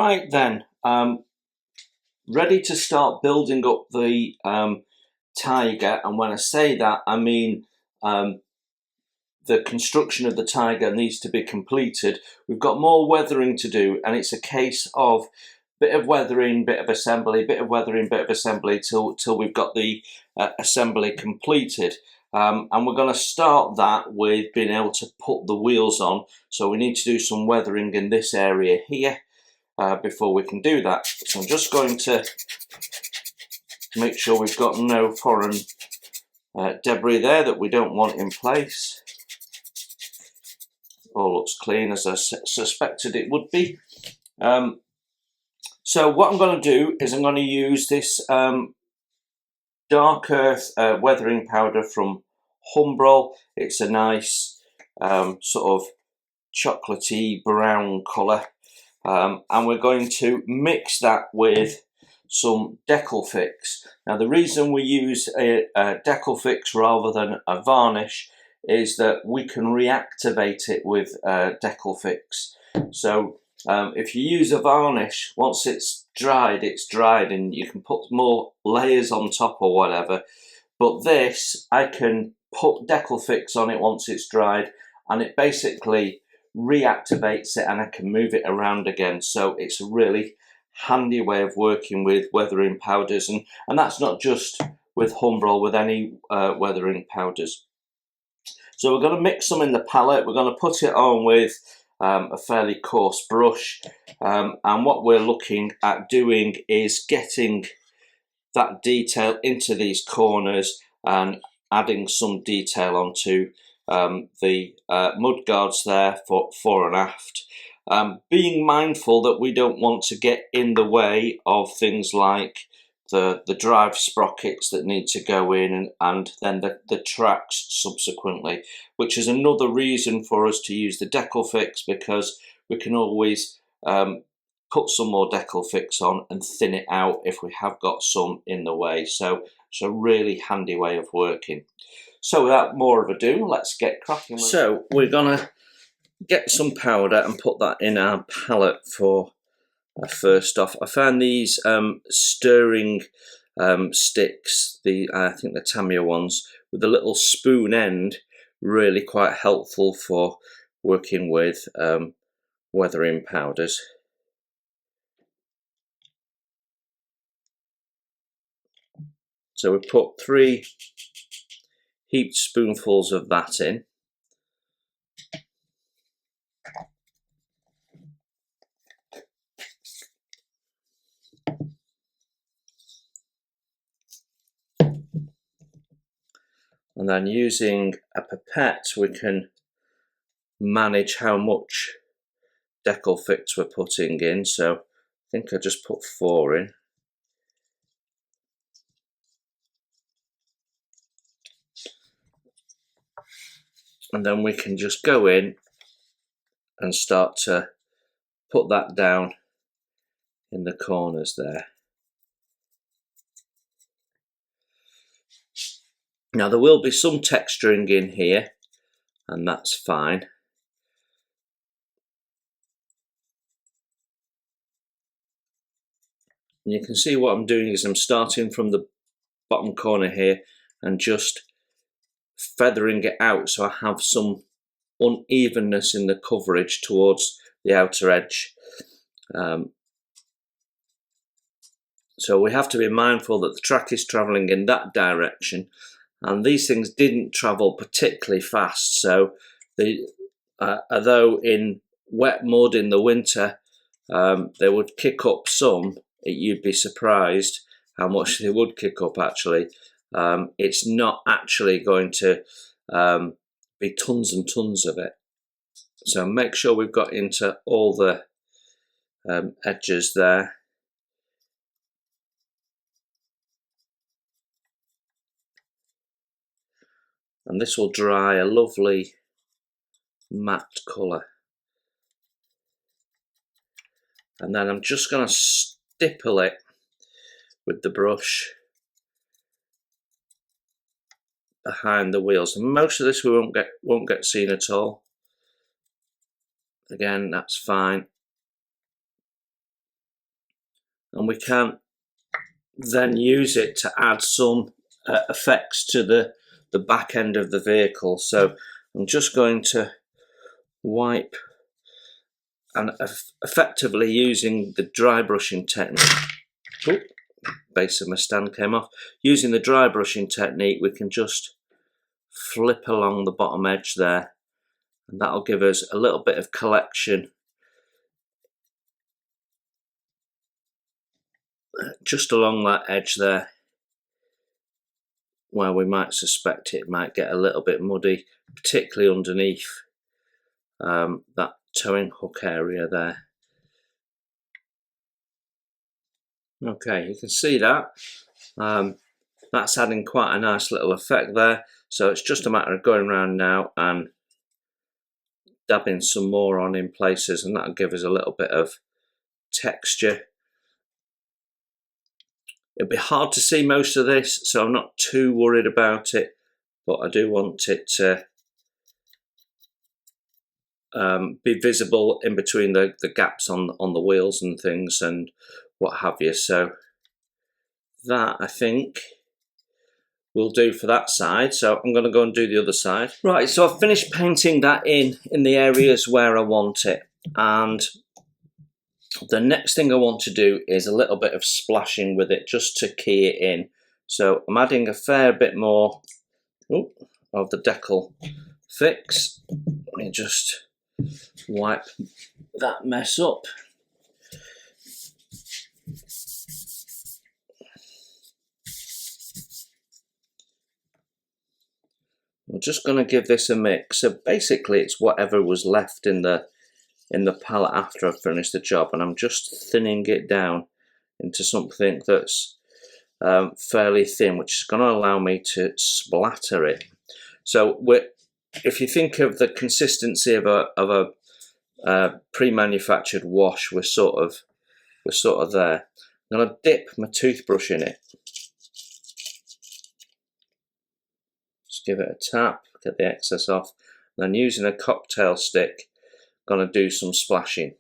Right then, ready to start building up the Tiger, and when I say that I mean the construction of the Tiger needs to be completed. We've got more weathering to do, and it's a case of bit of weathering, bit of assembly, bit of weathering, bit of assembly till we've got the assembly completed. And we're going to start that with being able to put the wheels on. So we need to do some weathering in this area here before we can do that. So I'm just going to make sure we've got no foreign debris there that we don't want in place. All looks clean, as I suspected it would be. So what I'm going to do is I'm going to use this dark earth weathering powder from Humbrol. It's a nice sort of chocolatey brown colour, and we're going to mix that with some decal fix. Now the reason we use a decal fix rather than a varnish is that we can reactivate it with decal fix. So if you use a varnish, once it's dried and you can put more layers on top or whatever. But this, I can put decal fix on it once it's dried and it basically reactivates it and I can move it around again. So it's a really handy way of working with weathering powders, and that's not just with Humbrol, with any weathering powders. So we're going to mix some in the palette. We're going to put it on with a fairly coarse brush, and what we're looking at doing is getting that detail into these corners and adding some detail onto the mud guards there for fore and aft. Being mindful that we don't want to get in the way of things like the drive sprockets that need to go in, and then the tracks subsequently, which is another reason for us to use the decal fix, because we can always put some more decal fix on and thin it out if we have got some in the way. So it's a really handy way of working. So without more of ado, let's get cracking. So we're gonna get some powder and put that in our palette for first off. I found these stirring sticks, I think the Tamiya ones, with the little spoon end, really quite helpful for working with weathering powders. So we put 3 heaped spoonfuls of that in. And then using a pipette we can manage how much decal fix we're putting in. So I think I just put 4 in. And then we can just go in and start to put that down in the corners there. Now there will be some texturing in here, and that's fine. And you can see what I'm doing is I'm starting from the bottom corner here and just feathering it out, so I have some unevenness in the coverage towards the outer edge. So we have to be mindful that the track is travelling in that direction, and these things didn't travel particularly fast. So although in wet mud in the winter they would kick up some, you'd be surprised how much they would kick up actually. It's not actually going to be tons and tons of it. So make sure we've got into all the edges there. And this will dry a lovely matte colour. And then I'm just going to stipple it with the brush behind the wheels. And most of this we won't get seen at all. Again, that's fine. and we can then use it to add some effects to the back end of the vehicle. So I'm just going to wipe, and effectively using the dry brushing technique. Oh, base of my stand came off. Using the dry brushing technique, we can just flip along the bottom edge there, and that'll give us a little bit of collection just along that edge there, where we might suspect it might get a little bit muddy, particularly underneath that towing hook area there. Okay, you can see that. That's adding quite a nice little effect there. So it's just a matter of going around now and dabbing some more on in places, and that'll give us a little bit of texture. It'll be hard to see most of this, so I'm not too worried about it, but I do want it to be visible in between the gaps on the wheels and things and what have you. So that, I think, will do for that side. So I'm going to go and do the other side. Right, so I've finished painting that in the areas where I want it, and the next thing I want to do is a little bit of splashing with it just to key it in. So I'm adding a fair bit more of the decal fix. Let me just wipe that mess up. I'm just going to give this a mix. So basically it's whatever was left in the palette after I've finished the job, and I'm just thinning it down into something that's fairly thin, which is going to allow me to splatter it. So if you think of the consistency of a pre-manufactured wash, we're sort of there. I'm going to dip my toothbrush in it. Just give it a tap, get the excess off. And then using a cocktail stick, I'm going to do some splashing.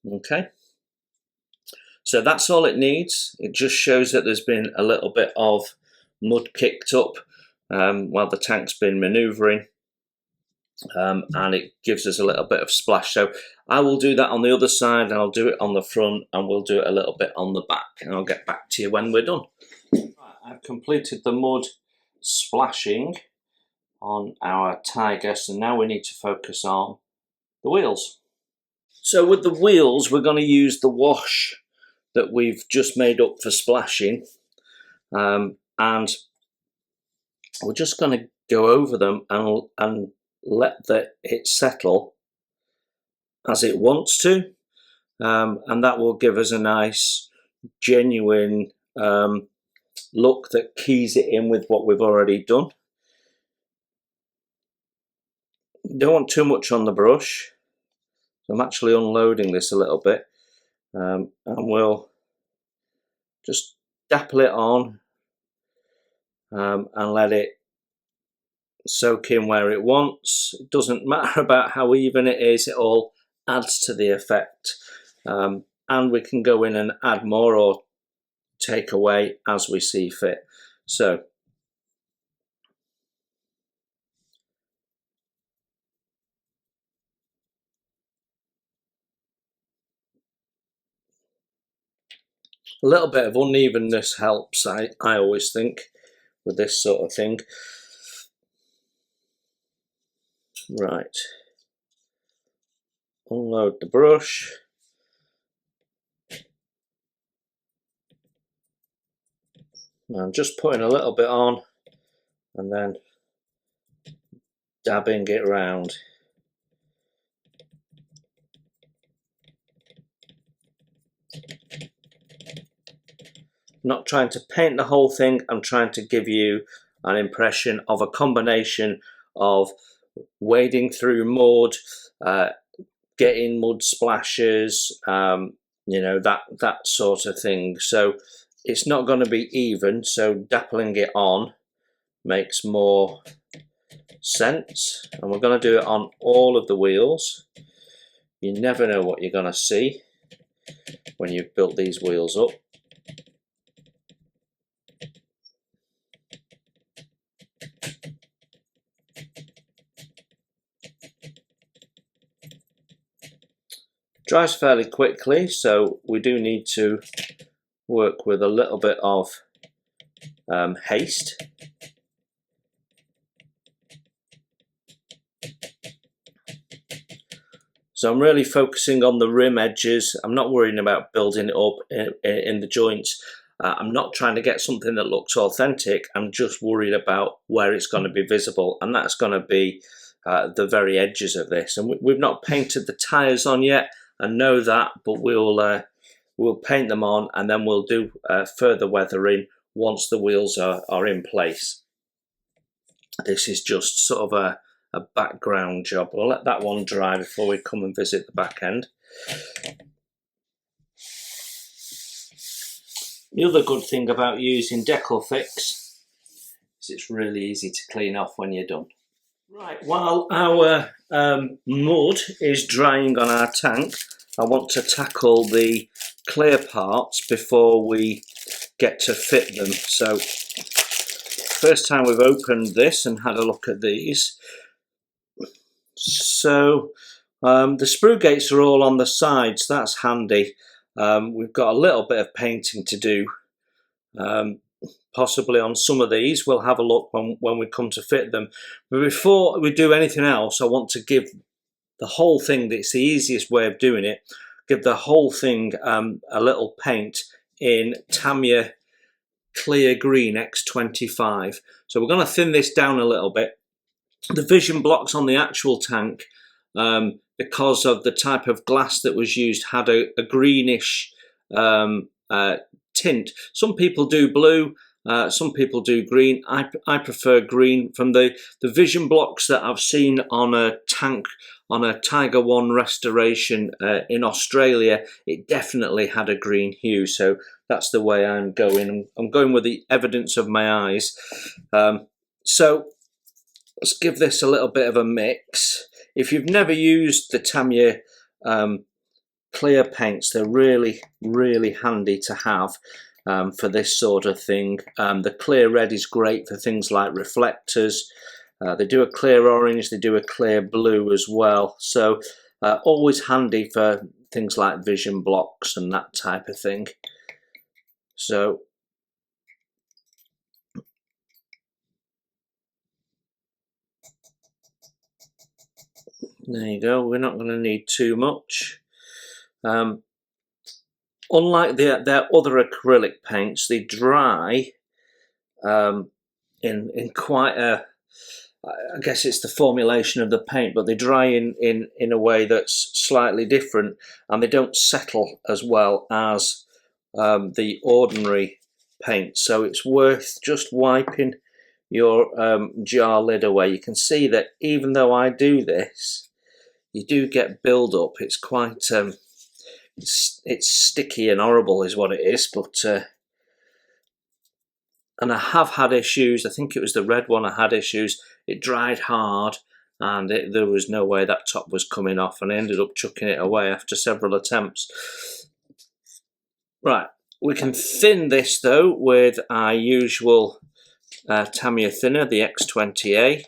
Okay, so that's all it needs. It just shows that there's been a little bit of mud kicked up while the tank's been manoeuvring, and it gives us a little bit of splash. So I will do that on the other side, and I'll do it on the front, and we'll do it a little bit on the back, and I'll get back to you when we're done. Right, I've completed the mud splashing on our Tiger, so now we need to focus on the wheels. So with the wheels, we're going to use the wash that we've just made up for splashing, and we're just going to go over them and let it settle as it wants to, and that will give us a nice genuine look that keys it in with what we've already done. Don't want too much on the brush. I'm actually unloading this a little bit, and we'll just dapple it on and let it soak in where it wants. It doesn't matter about how even it is, it all adds to the effect, and we can go in and add more or take away as we see fit. So a little bit of unevenness helps, I always think, with this sort of thing. Right, unload the brush. I'm just putting a little bit on and then dabbing it round. Not trying to paint the whole thing, I'm trying to give you an impression of a combination of wading through mud, getting mud splashes, you know, that sort of thing. So it's not going to be even, so dappling it on makes more sense, and we're going to do it on all of the wheels. You never know what you're going to see when you've built these wheels up. Dries fairly quickly, so we do need to work with a little bit of haste. So I'm really focusing on the rim edges. I'm not worrying about building it up in the joints. I'm not trying to get something that looks authentic. I'm just worried about where it's going to be visible, and that's going to be the very edges of this. And we've not painted the tyres on yet. I know that, but we'll paint them on, and then we'll do further weathering once the wheels are in place. This is just sort of a background job. We'll let that one dry before we come and visit the back end. The other good thing about using Decal Fix is it's really easy to clean off when you're done. Right, while our mud is drying on our tank, I want to tackle the clear parts before we get to fit them. So first time we've opened this and had a look at these. So the sprue gates are all on the sides, that's handy. We've got a little bit of painting to do, possibly on some of these. We'll have a look when we come to fit them. But before we do anything else, I want to give the whole thing, it's the easiest way of doing it, give the whole thing a little paint in Tamiya Clear Green X25. So we're going to thin this down a little bit. The vision blocks on the actual tank, because of the type of glass that was used, had a greenish tint. Some people do blue, some people do green. I prefer green. From the vision blocks that I've seen on a tank, on a Tiger 1 restoration in Australia, it definitely had a green hue. So that's the way I'm going. I'm going with the evidence of my eyes. So let's give this a little bit of a mix. If you've never used the Tamiya clear paints, they're really, really handy to have for this sort of thing. The clear red is great for things like reflectors. They do a clear orange, they do a clear blue as well. So always handy for things like vision blocks and that type of thing. So there you go, we're not going to need too much. Unlike their other acrylic paints, they dry in quite a, I guess it's the formulation of the paint, but they dry in a way that's slightly different, and they don't settle as well as the ordinary paint. So it's worth just wiping your jar lid away. You can see that even though I do this, you do get build up. It's quite it's sticky and horrible is what it is, but and I have had issues. I think it was the red one I had issues. It dried hard, and there was no way that top was coming off, and I ended up chucking it away after several attempts. Right, we can thin this though with our usual Tamiya thinner, the X20A.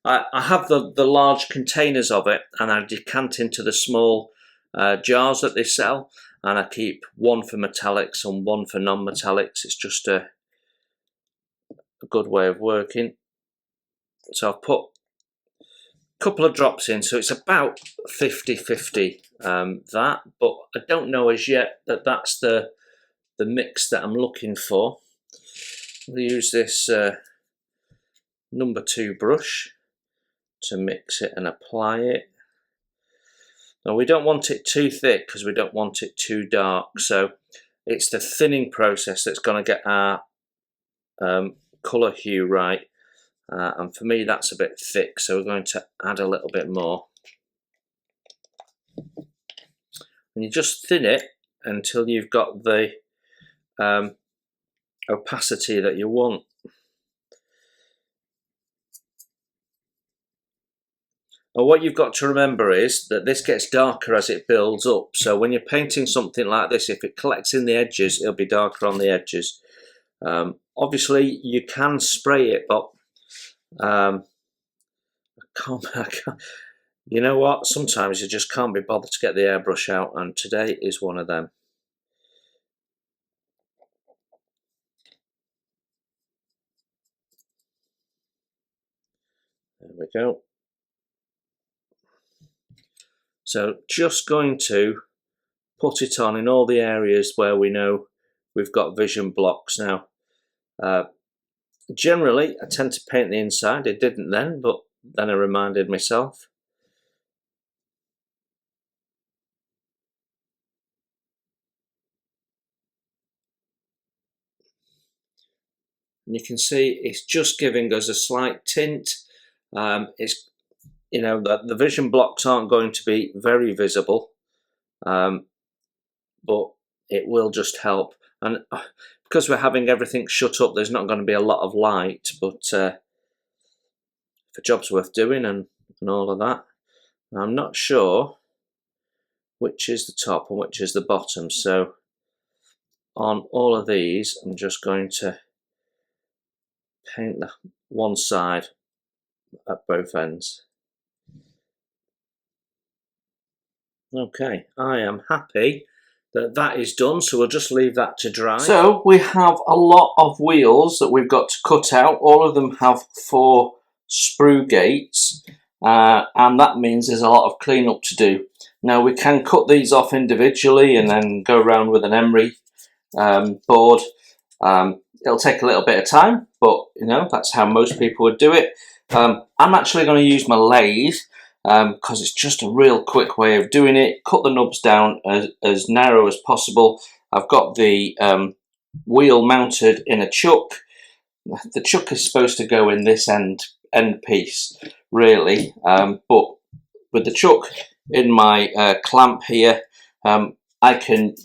I have the large containers of it, and I decant into the small jars that they sell, and I keep one for metallics and one for non-metallics. It's just a good way of working. So I've put a couple of drops in, so it's about 50-50 that, but I don't know as yet that that's the mix that I'm looking for. We'll use this number 2 brush to mix it and apply it. Now we don't want it too thick because we don't want it too dark, so it's the thinning process that's going to get our colour hue right, and for me that's a bit thick, so we're going to add a little bit more. and you just thin it until you've got the opacity that you want. And what you've got to remember is that this gets darker as it builds up. So when you're painting something like this, if it collects in the edges, it'll be darker on the edges. Obviously, you can spray it, but I can't, you know what? Sometimes you just can't be bothered to get the airbrush out, and today is one of them. There we go. So just going to put it on in all the areas where we know we've got vision blocks now. Generally, I tend to paint the inside. I didn't then, but then I reminded myself. And you can see it's just giving us a slight tint. It's, you know, the vision blocks aren't going to be very visible, but it will just help. And because we're having everything shut up, there's not going to be a lot of light, but the job's worth doing and all of that. And I'm not sure which is the top and which is the bottom, so on all of these I'm just going to paint the one side at both ends. Okay, I am happy that that is done, so we'll just leave that to dry. So we have a lot of wheels that we've got to cut out. All of them have 4 sprue gates, and that means there's a lot of cleanup to do. Now we can cut these off individually and then go around with an emery board. It'll take a little bit of time, but you know, that's how most people would do it. I'm actually going to use my lathe because it's just a real quick way of doing it. Cut the nubs down as narrow as possible. I've got the wheel mounted in a chuck. The chuck is supposed to go in this end piece, really, but with the chuck in my clamp here, I can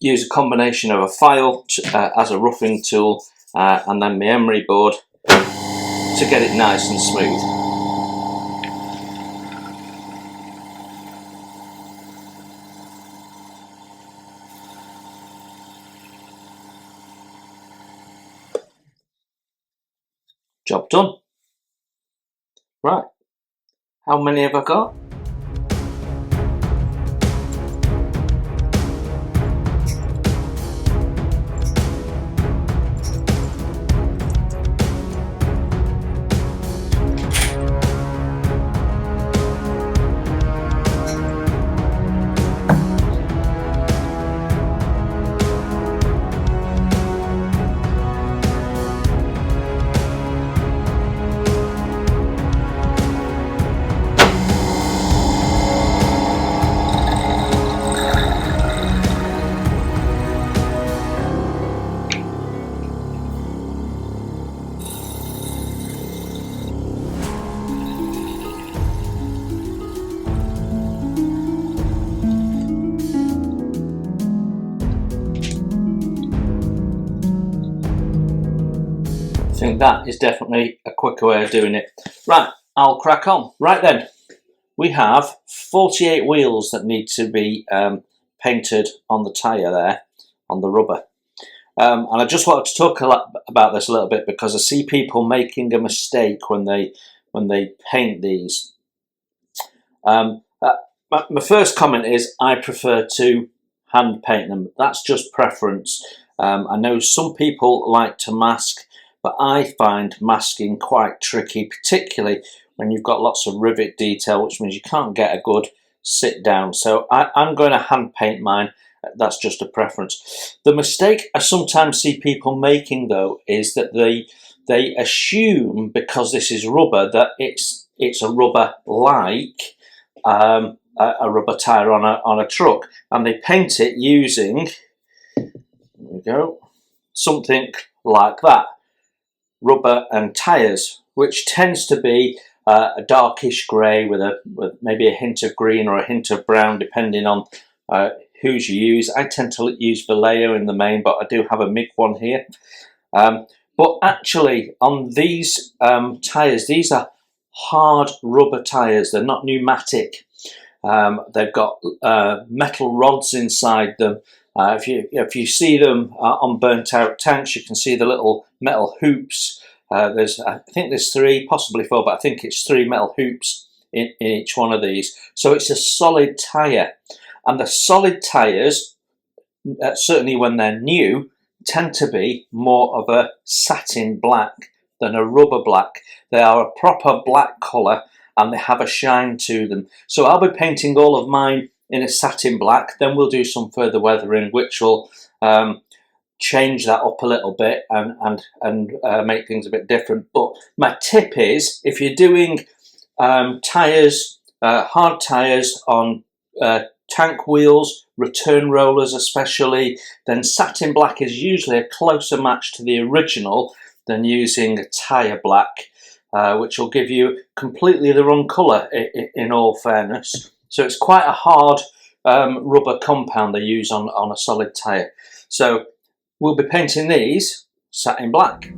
use a combination of a file as a roughing tool and then my emery board to get it nice and smooth. Job done. Right, how many have I got? I think that is definitely a quicker way of doing it. Right, I'll crack on. Right then, we have 48 wheels that need to be painted on the tyre there, on the rubber. And I just wanted to talk about this a little bit because I see people making a mistake when they paint these. My first comment is I prefer to hand paint them. That's just preference. I know some people like to mask, but I find masking quite tricky, particularly when you've got lots of rivet detail, which means you can't get a good sit down. So I'm going to hand paint mine. That's just a preference. The mistake I sometimes see people making, though, is that they assume because this is rubber that it's a rubber like a rubber tyre on a truck, and they paint it using, there we go, something like that. Rubber and tyres, which tends to be a darkish grey with maybe a hint of green or a hint of brown, depending on whose you use. I tend to use Vallejo in the main, but I do have a MIG one here. But actually on these tyres, these are hard rubber tyres, they're not pneumatic. They've got metal rods inside them. If you see them on burnt out tanks, you can see the little metal hoops. I think there's 3, possibly 4, but I think it's 3 metal hoops in each one of these. So it's a solid tyre, and the solid tyres, certainly when they're new, tend to be more of a satin black than a rubber black. They are a proper black colour and they have a shine to them. So I'll be painting all of mine in a satin black, then we'll do some further weathering which will change that up a little bit and make things a bit different. But my tip is, if you're doing tyres, hard tyres on tank wheels, return rollers especially, then satin black is usually a closer match to the original than using a tyre black, which will give you completely the wrong colour in all fairness. So it's quite a hard rubber compound they use on a solid tyre. So we'll be painting these satin black.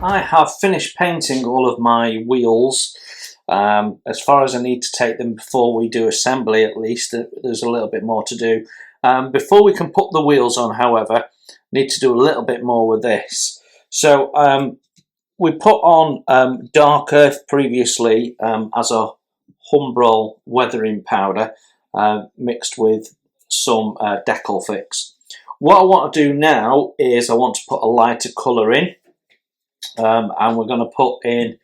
I have finished painting all of my wheels as far as I need to take them before we do assembly. At least there's a little bit more to do. Before we can put the wheels on, however, need to do a little bit more with this. So we put on dark earth previously as a Humbrol weathering powder mixed with some decal fix. What I want to do now is I want to put a lighter colour in. And we're going to put in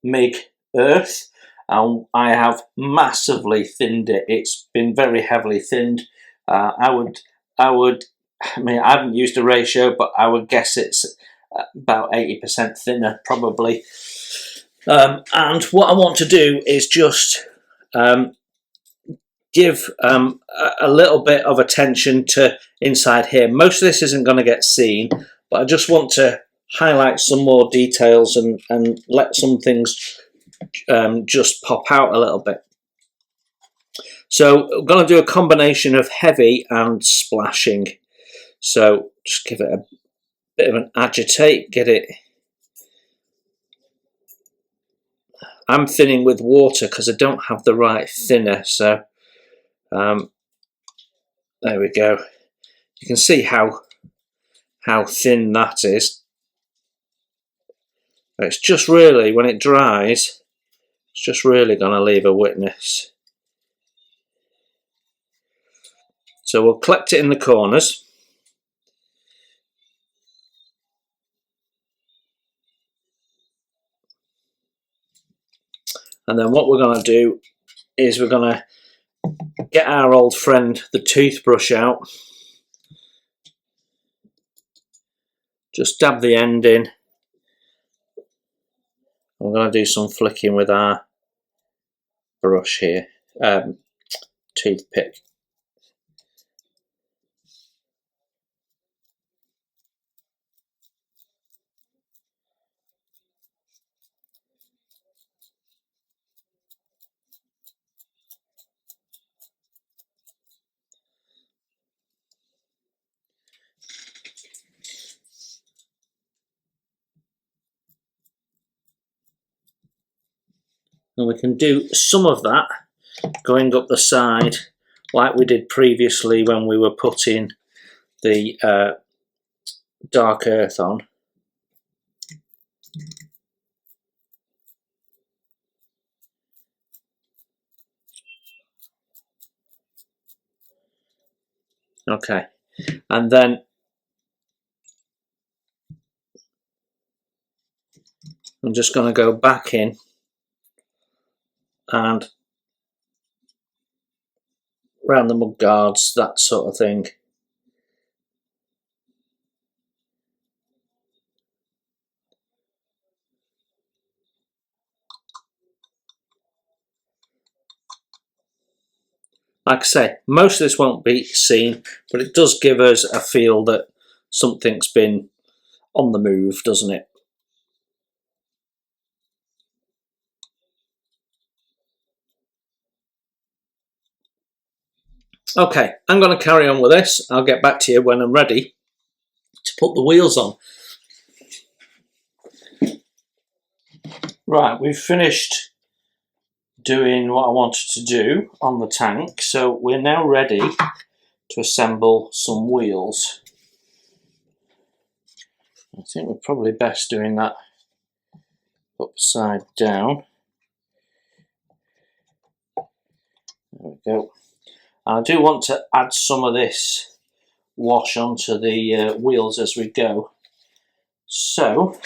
MIG earth, and I have massively thinned it. It's been very heavily thinned. I mean, I haven't used a ratio, but I would guess it's about 80% thinner probably. And what I want to do is just give a little bit of attention to inside here. Most of this isn't going to get seen, but I just want to highlight some more details and let some things just pop out a little bit. So I'm going to do a combination of heavy and splashing. So just give it a bit of an agitate, get it. I'm thinning with water because I don't have the right thinner, so there we go. You can see how thin that is. It's just really, when it dries, it's just really going to leave a witness. So we'll collect it in the corners. And then what we're going to do is we're going to get our old friend the toothbrush out. Just dab the end in. I'm going to do some flicking with our brush here, toothpick. And we can do some of that going up the side like we did previously when we were putting the dark earth on. Okay, and then I'm just going to go back in and round the mud guards, that sort of thing. Like I say, most of this won't be seen, but it does give us a feel that something's been on the move, doesn't it? Okay, I'm going to carry on with this. I'll get back to you when I'm ready to put the wheels on. Right, we've finished doing what I wanted to do on the tank, so we're now ready to assemble some wheels. I think we're probably best doing that upside down. There we go. I do want to add some of this wash onto the wheels as we go. So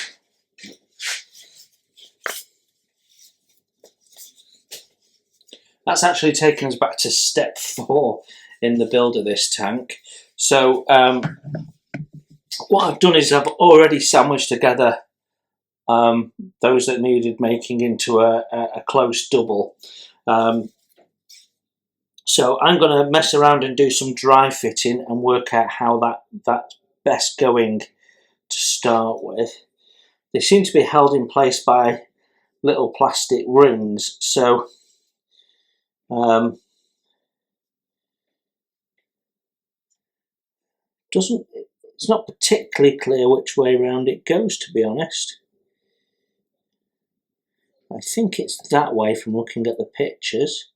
that's actually taken us back to step 4 in the build of this tank. So what I've done is I've already sandwiched together those that needed making into a close double. So I'm going to mess around and do some dry fitting and work out how that's best going to start with. They seem to be held in place by little plastic rings, so it's not particularly clear which way round it goes, to be honest. I think it's that way from looking at the pictures.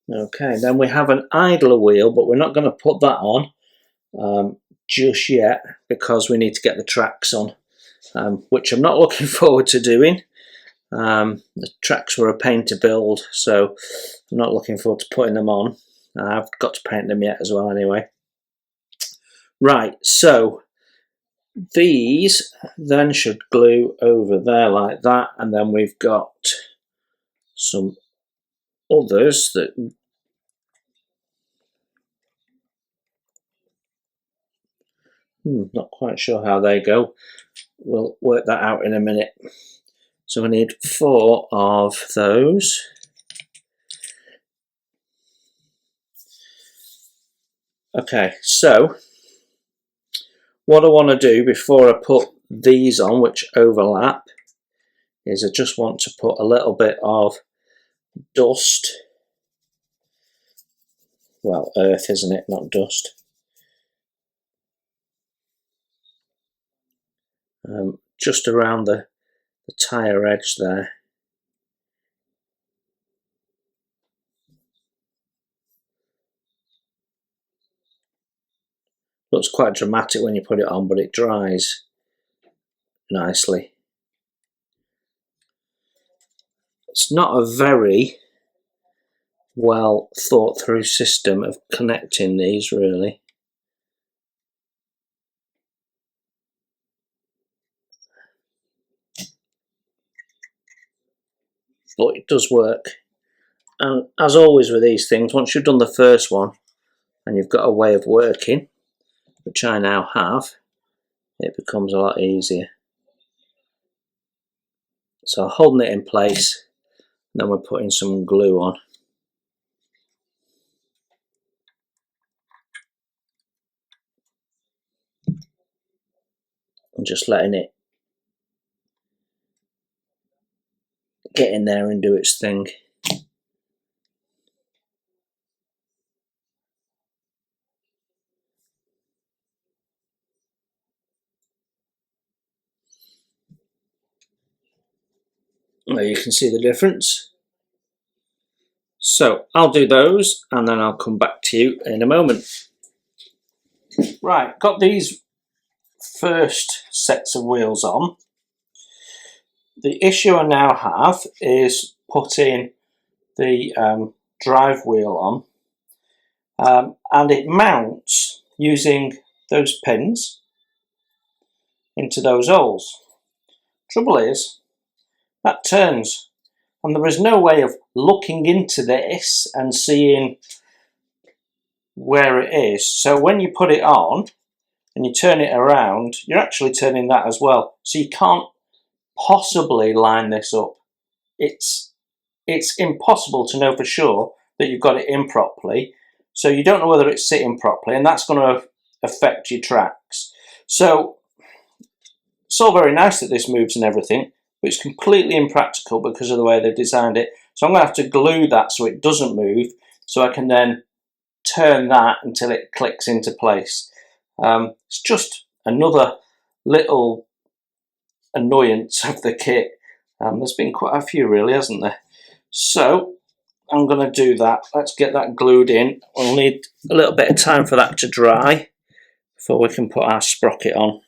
Okay, then we have an idler wheel, but we're not going to put that on just yet because we need to get the tracks on, which I'm not looking forward to doing. The tracks were a pain to build, so I'm not looking forward to putting them on. I've got to paint them yet as well anyway. Right, so these then should glue over there like that, and then we've got some others that not quite sure how they go. We'll work that out in a minute. So we need 4 of those. Okay, so what I want to do before I put these on, which overlap, is I just want to put a little bit of dust, well, earth, isn't it, not dust, just around the tyre edge there. Looks quite dramatic when you put it on, but it dries nicely. It's not a very well thought through system of connecting these, really. But it does work. And as always with these things, once you've done the first one and you've got a way of working, which I now have, it becomes a lot easier. So holding it in place, then we're putting some glue on. And just letting it get in there and do its thing. There you can see the difference. So I'll do those and then I'll come back to you in a moment. Right, got these first sets of wheels on. The issue I now have is putting the drive wheel on, and it mounts using those pins into those holes. Trouble is, that turns, and there is no way of looking into this and seeing where it is. So when you put it on and you turn it around, you're actually turning that as well. So you can't possibly line this up. It's impossible to know for sure that you've got it in properly. So you don't know whether it's sitting properly, and that's going to affect your tracks. So it's all very nice that this moves and everything, but it's completely impractical because of the way they've designed it. So I'm going to have to glue that so it doesn't move, so I can then turn that until it clicks into place. It's just another little annoyance of the kit. There's been quite a few really, hasn't there? So I'm going to do that. Let's get that glued in. We'll need a little bit of time for that to dry before we can put our sprocket on.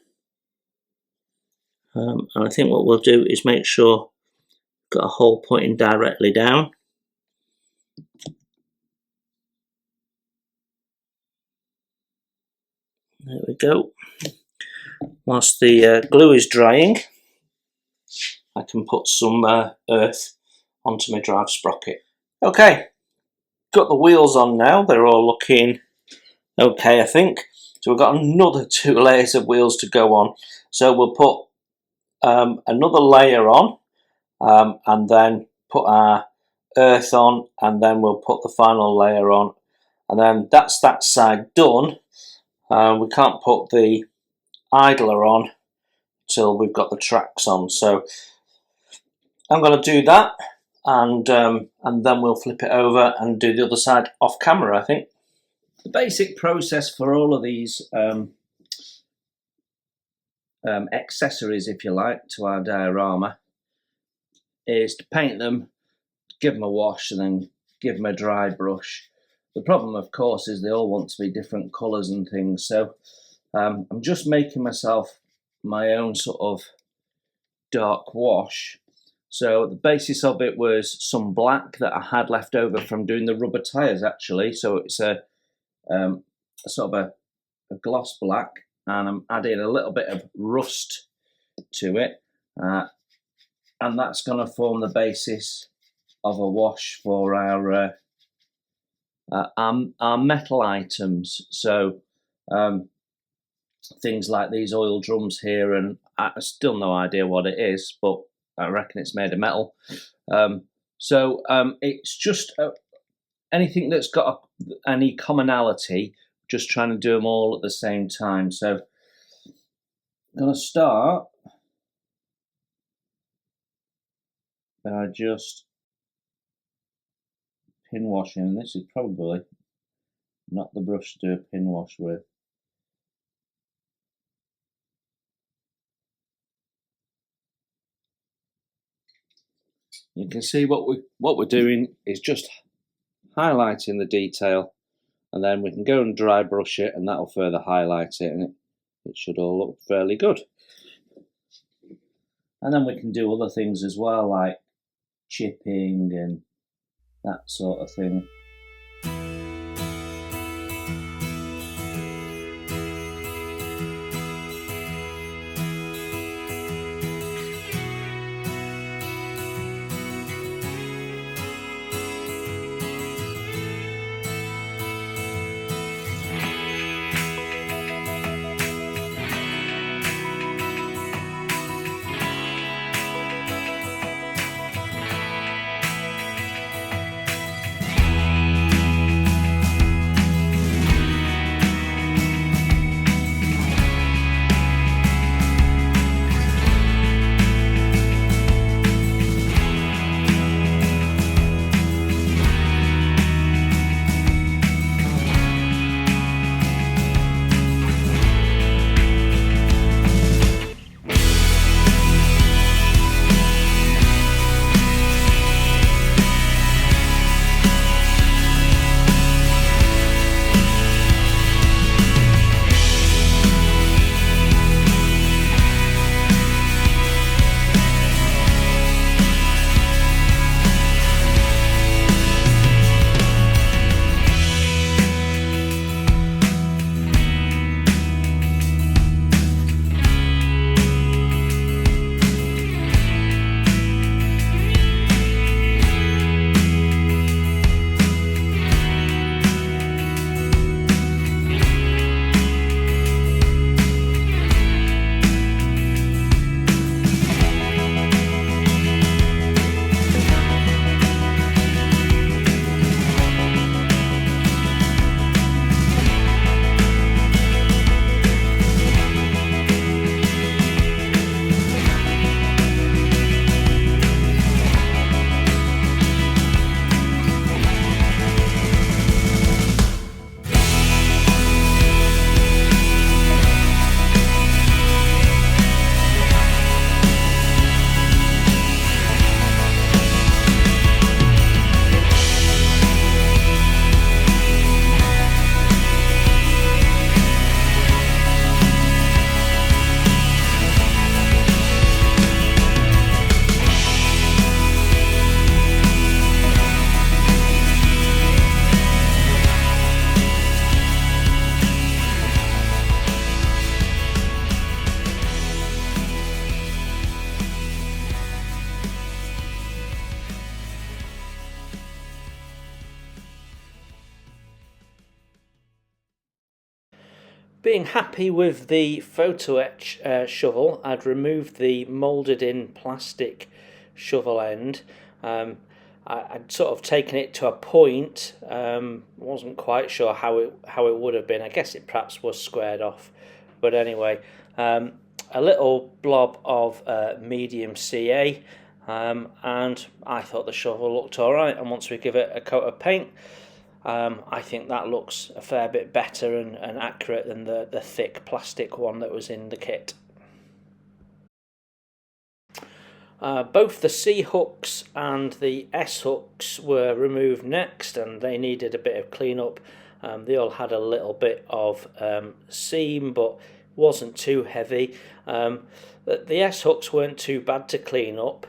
And I think what we'll do is make sure we've got a hole pointing directly down. There we go. Whilst the glue is drying, I can put some earth onto my drive sprocket. Okay, got the wheels on now. They're all looking okay, I think. So we've got another 2 layers of wheels to go on. So we'll put another layer on, and then put our earth on, and then we'll put the final layer on, and then that's that side done. We can't put the idler on till we've got the tracks on, so I'm going to do that, and then we'll flip it over and do the other side off camera, I think. The basic process for all of these accessories, if you like, to our diorama is to paint them, give them a wash, and then give them a dry brush. The problem, of course, is they all want to be different colours and things, so I'm just making myself my own sort of dark wash. So the basis of it was some black that I had left over from doing the rubber tyres, actually. So it's a sort of a gloss black, and I'm adding a little bit of rust to it, and that's going to form the basis of a wash for our metal items. So things like these oil drums here, and I still no idea what it is, but I reckon it's made of metal. It's just anything that's got any commonality, just trying to do them all at the same time. So I'm going to start by just pin washing, and this is probably not the brush to do a pin wash with. You can see what we're doing is just highlighting the detail, and then we can go and dry brush it, and that'll further highlight it, and it should all look fairly good. And then we can do other things as well, like chipping and that sort of thing. Being happy with the photo etch shovel, I'd removed the moulded in plastic shovel end. I'd sort of taken it to a point, wasn't quite sure how it would have been. I guess it perhaps was squared off, but anyway, a little blob of medium CA, and I thought the shovel looked alright, and once we give it a coat of paint, I think that looks a fair bit better and accurate than the thick plastic one that was in the kit. Both the C hooks and the S hooks were removed next, and they needed a bit of cleanup. They all had a little bit of seam, but wasn't too heavy. The S hooks weren't too bad to clean up.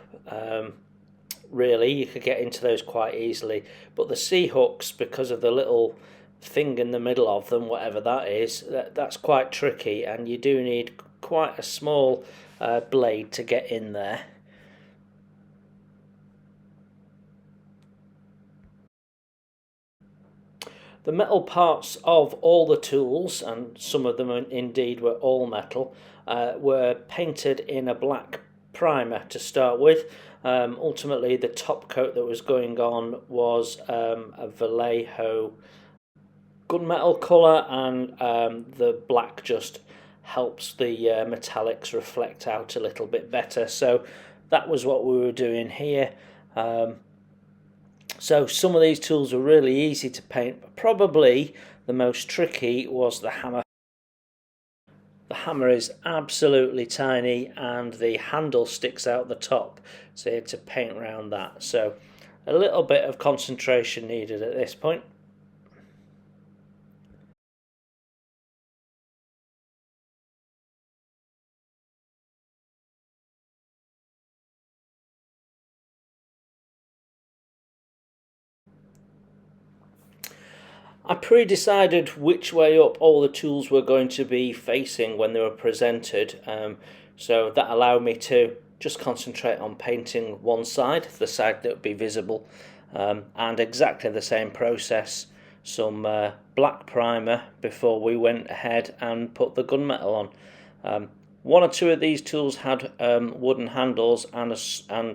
Really, you could get into those quite easily, but the C hooks, because of the little thing in the middle of them, whatever that is, that's quite tricky, and you do need quite a small blade to get in there. The metal parts of all the tools, and some of them indeed were all metal, were painted in a black primer to start with. Ultimately, the top coat that was going on was a Vallejo gunmetal colour, and the black just helps the metallics reflect out a little bit better. So that was what we were doing here. So some of these tools were really easy to paint, but probably the most tricky was the hammer. The hammer is absolutely tiny and the handle sticks out the top, so you had to paint around that. So a little bit of concentration needed at this point. I pre-decided which way up all the tools were going to be facing when they were presented, so that allowed me to just concentrate on painting one side, the side that would be visible, and exactly the same process, some black primer before we went ahead and put the gunmetal on. One or two of these tools had wooden handles, and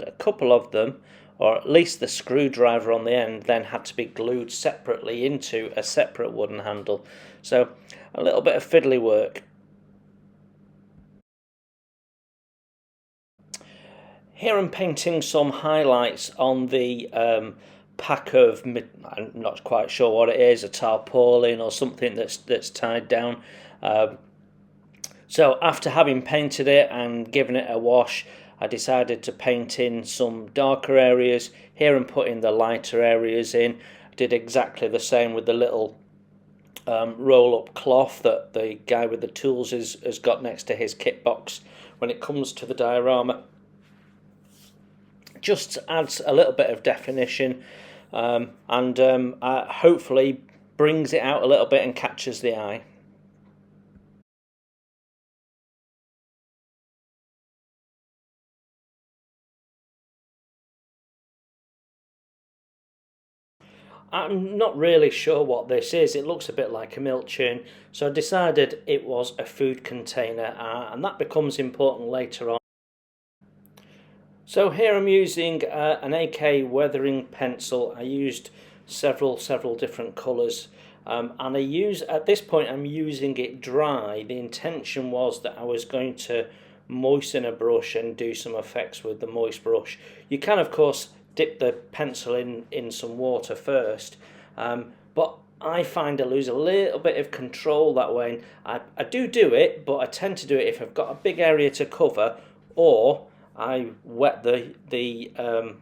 a couple of them, or at least the screwdriver on the end, then had to be glued separately into a separate wooden handle. So a little bit of fiddly work. Here I'm painting some highlights on the pack of, I'm not quite sure what it is, a tarpaulin or something that's tied down. So after having painted it and given it a wash, I decided to paint in some darker areas. Here I'm putting the lighter areas in. I did exactly the same with the little roll-up cloth that the guy with the tools has got next to his kit box when it comes to the diorama. Just adds a little bit of definition, and hopefully brings it out a little bit and catches the eye. I'm not really sure what this is. It looks a bit like a milk churn, so I decided it was a food container, and that becomes important later on. So here I'm using an AK weathering pencil. I used several different colours, and at this point I'm using it dry. The intention was that I was going to moisten a brush and do some effects with the moist brush. You can of course dip the pencil in some water first, but I find I lose a little bit of control that way. I do it, but I tend to do it if I've got a big area to cover, or I wet the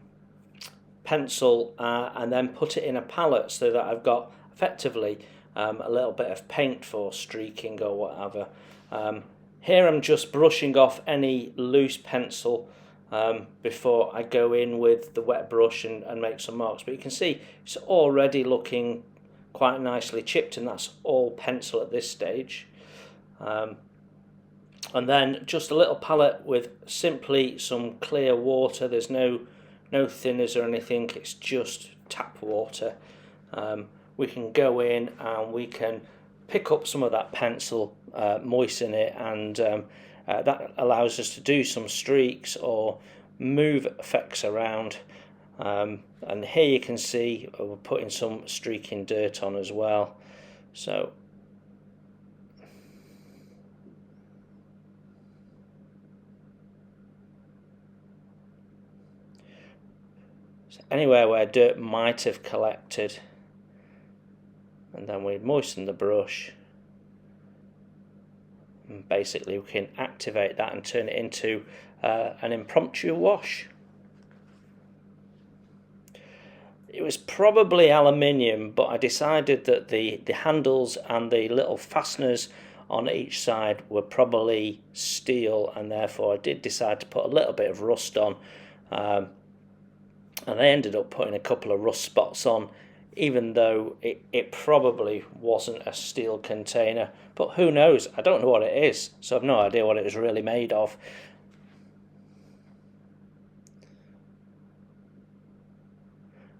pencil and then put it in a palette so that I've got effectively a little bit of paint for streaking or whatever. Here I'm just brushing off any loose pencil before I go in with the wet brush and make some marks. But you can see it's already looking quite nicely chipped, and that's all pencil at this stage. And then just a little palette with simply some clear water. There's no thinners or anything, it's just tap water. We can go in and we can pick up some of that pencil, moisten it, and that allows us to do some streaks or move effects around. And here you can see we're putting some streaking dirt on as well. So anywhere where dirt might have collected, and then we moisten the brush, and basically we can activate that and turn it into an impromptu wash. It was probably aluminium, but I decided that the handles and the little fasteners on each side were probably steel, and therefore I did decide to put a little bit of rust on, and I ended up putting a couple of rust spots on, even though it probably wasn't a steel container. But who knows? I don't know what it is, so I've no idea what it was really made of.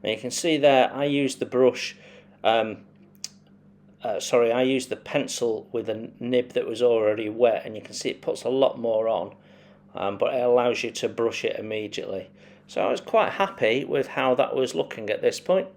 And you can see there I used the brush, I used the pencil with a nib that was already wet, and you can see it puts a lot more on, but it allows you to brush it immediately. So I was quite happy with how that was looking at this point.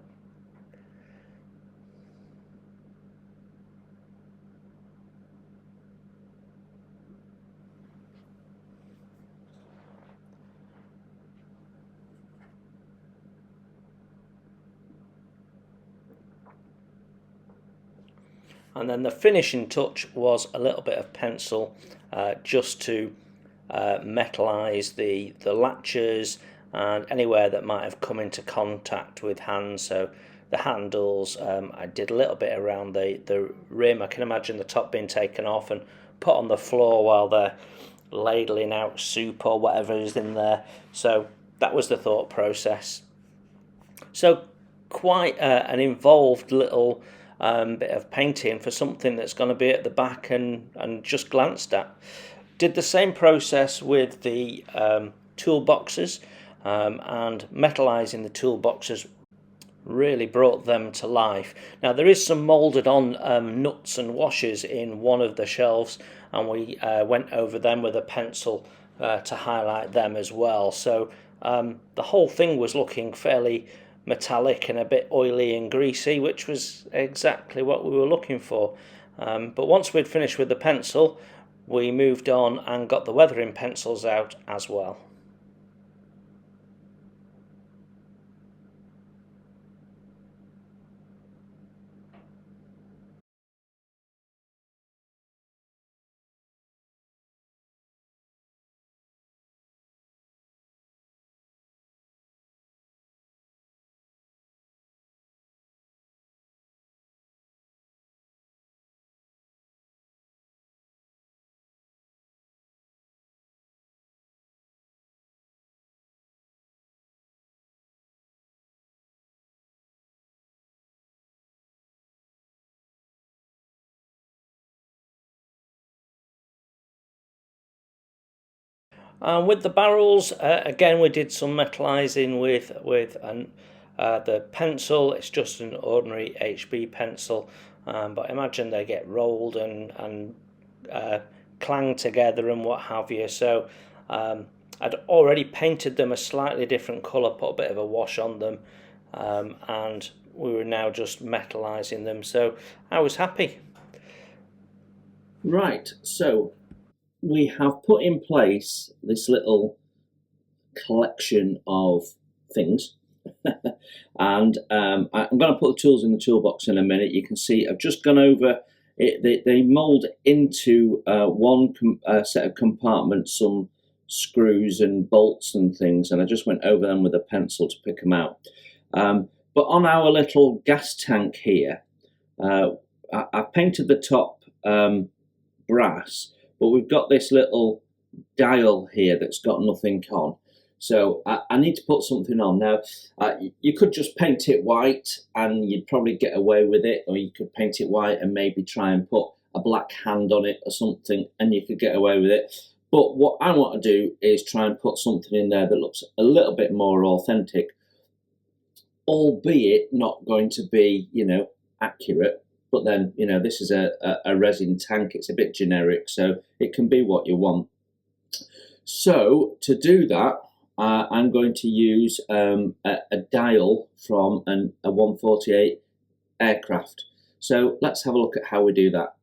And then the finishing touch was a little bit of pencil, just to metallize the latches and anywhere that might have come into contact with hands. So the handles, I did a little bit around the rim. I can imagine the top being taken off and put on the floor while they're ladling out soup or whatever is in there. So that was the thought process. So quite an involved little bit of painting for something that's going to be at the back and just glanced at. Did the same process with the toolboxes, and metallizing the toolboxes really brought them to life. Now there is some moulded on nuts and washers in one of the shelves, and we went over them with a pencil to highlight them as well. So the whole thing was looking fairly metallic and a bit oily and greasy, which was exactly what we were looking for. But once we'd finished with the pencil, we moved on and got the weathering pencils out as well. With the barrels, again we did some metallizing with the pencil. It's just an ordinary HB pencil, but I imagine they get rolled and clang together and what have you. So I'd already painted them a slightly different colour, put a bit of a wash on them, and we were now just metallizing them. So I was happy. Right, so we have put in place this little collection of things. And I'm going to put the tools in the toolbox in a minute. You can see I've just gone over it. They mould into one set of compartments, some screws and bolts and things, and I just went over them with a pencil to pick them out. But on our little gas tank here, I painted the top brass, but we've got this little dial here that's got nothing on. So I need to put something on. Now, you could just paint it white and you'd probably get away with it, or you could paint it white and maybe try and put a black hand on it or something and you could get away with it. But what I want to do is try and put something in there that looks a little bit more authentic, albeit not going to be, accurate, but then, you know, this is a resin tank. It's a bit generic, so it can be what you want. So to do that, I'm going to use a dial from a 148 aircraft. So let's have a look at how we do that.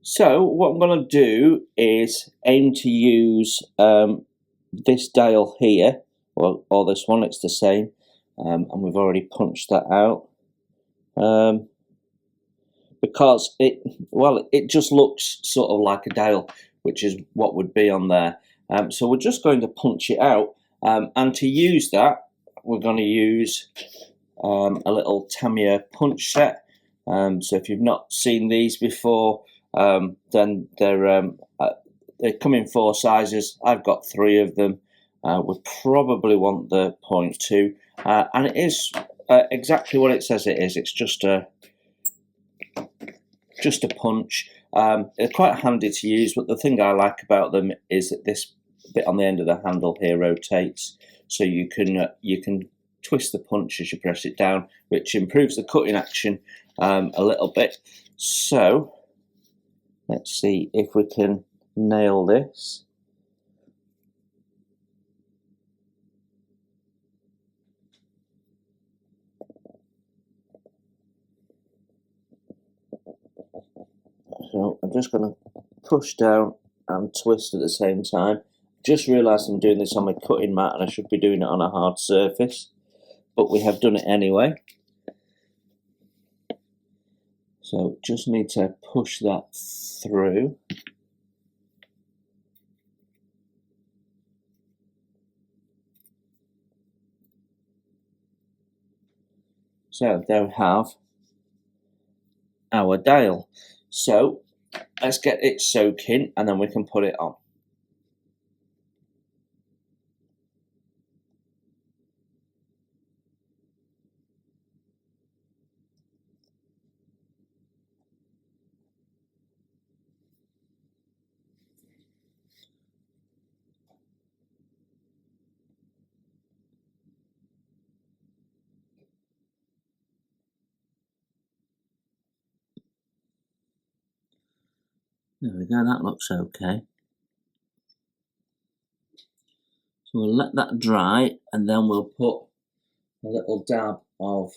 So what I'm going to do is aim to use this dial here, or this one, it's the same, and we've already punched that out. Because it just looks sort of like a dial, which is what would be on there. So we're just going to punch it out, and to use that, we're going to use a little Tamiya punch set. So if you've not seen these before, then they come in 4 sizes. I've got 3 of them. We probably want the 0.2, and it is exactly what it says it is. It's just a punch. They're quite handy to use, but the thing I like about them is that this bit on the end of the handle here rotates, so you can twist the punch as you press it down, which improves the cutting action a little bit. So let's see if we can nail this. So I'm just going to push down and twist at the same time. Just realised I'm doing this on my cutting mat and I should be doing it on a hard surface, but we have done it anyway. So just need to push that through. So there we have our dial. So let's get it soaking and then we can put it on. There we go, that looks okay. So we'll let that dry and then we'll put a little dab of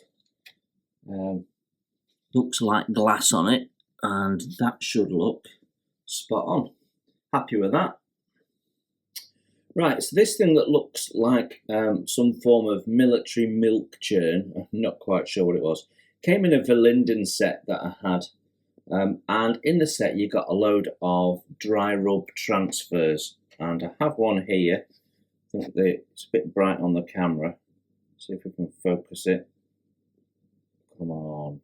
looks like glass on it, and that should look spot on. Happy with that. Right, so this thing that looks like some form of military milk churn, I'm not quite sure what it was, came in a Verlinden set that I had. And in the set you got a load of dry rub transfers, and I have one here. I think it's a bit bright on the camera. See if we can focus it. Come on.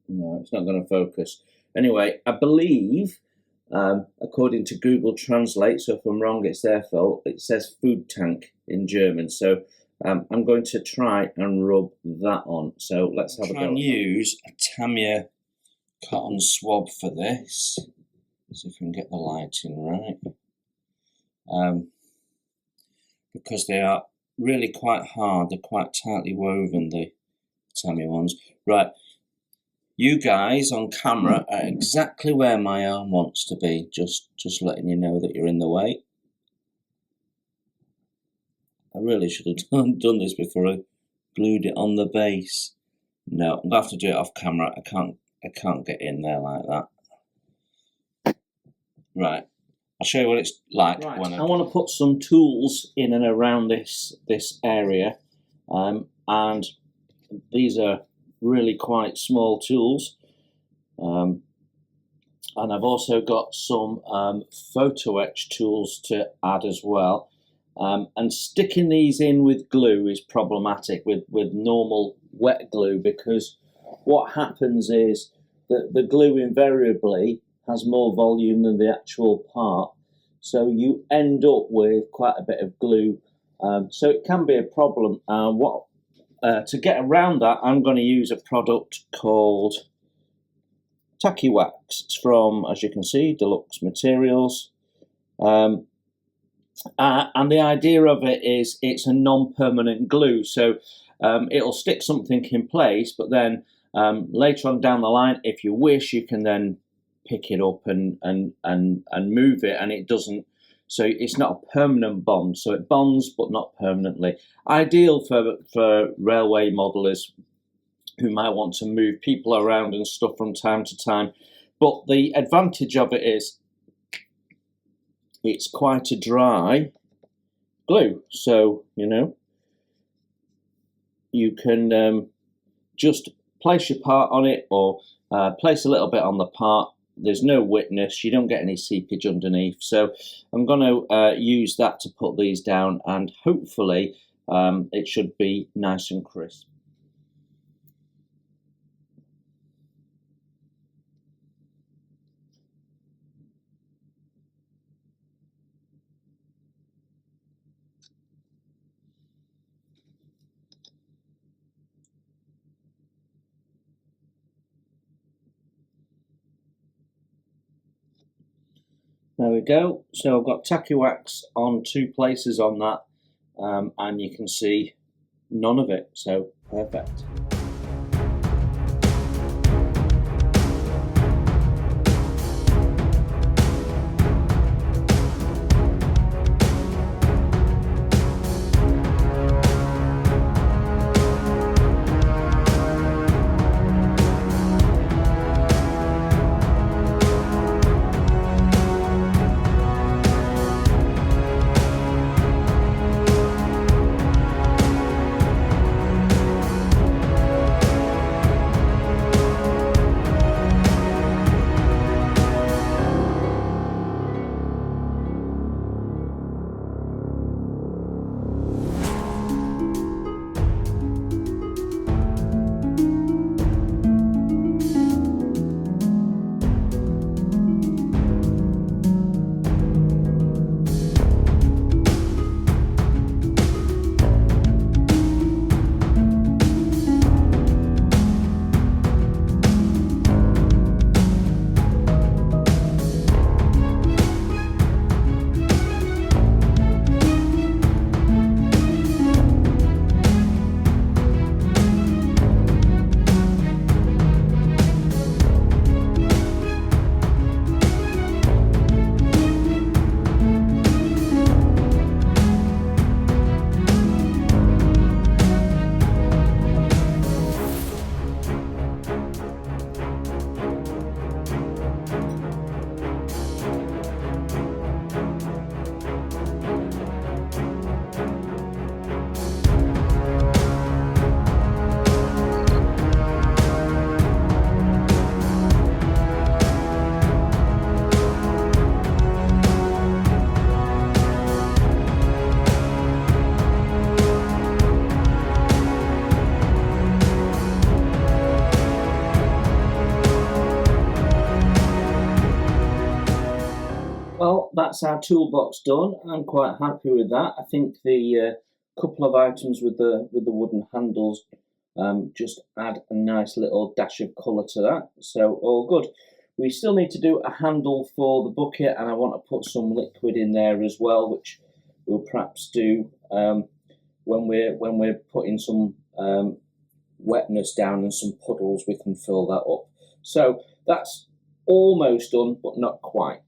No, it's not going to focus. Anyway, I believe, according to Google Translate, so if I'm wrong, it's their fault, it says food tank in German. So I'm going to try and rub that on. So let's have a go. Try and use a Tamiya cotton swab for this. See if we can get the lighting right. Because they are really quite hard. They're quite tightly woven, the Tamiya ones. Right. You guys on camera are exactly where my arm wants to be. Just letting you know that you're in the way. I really should have done this before I glued it on the base. No, I'm gonna have to do it off camera. I can't get in there like that. Right, I'll show you what it's like. Right. When I want to put some tools in and around this area, and these are really quite small tools. And I've also got some photo etch tools to add as well. And sticking these in with glue is problematic with normal wet glue, because what happens is that the glue invariably has more volume than the actual part, so you end up with quite a bit of glue, so it can be a problem. To get around that, I'm going to use a product called Tacky Wax. It's from, as you can see, Deluxe Materials. And the idea of it is it's a non-permanent glue. So it'll stick something in place, but then later on down the line, if you wish, you can then pick it up and move it, and it doesn't. So it's not a permanent bond. So it bonds, but not permanently. Ideal for railway modelers who might want to move people around and stuff from time to time. But the advantage of it is it's quite a dry glue. So, you know, you can just place your part on it, or place a little bit on the part. There's no witness, you don't get any seepage underneath. So I'm going to use that to put these down, and hopefully it should be nice and crisp. There we go. So I've got tacky wax on 2 places on that, and you can see none of it. So perfect. Well, that's our toolbox done. I'm quite happy with that. I think the couple of items with the wooden handles just add a nice little dash of colour to that. So all good. We still need to do a handle for the bucket, and I want to put some liquid in there as well, which we'll perhaps do when we're putting some wetness down and some puddles. We can fill that up. So that's almost done, but not quite.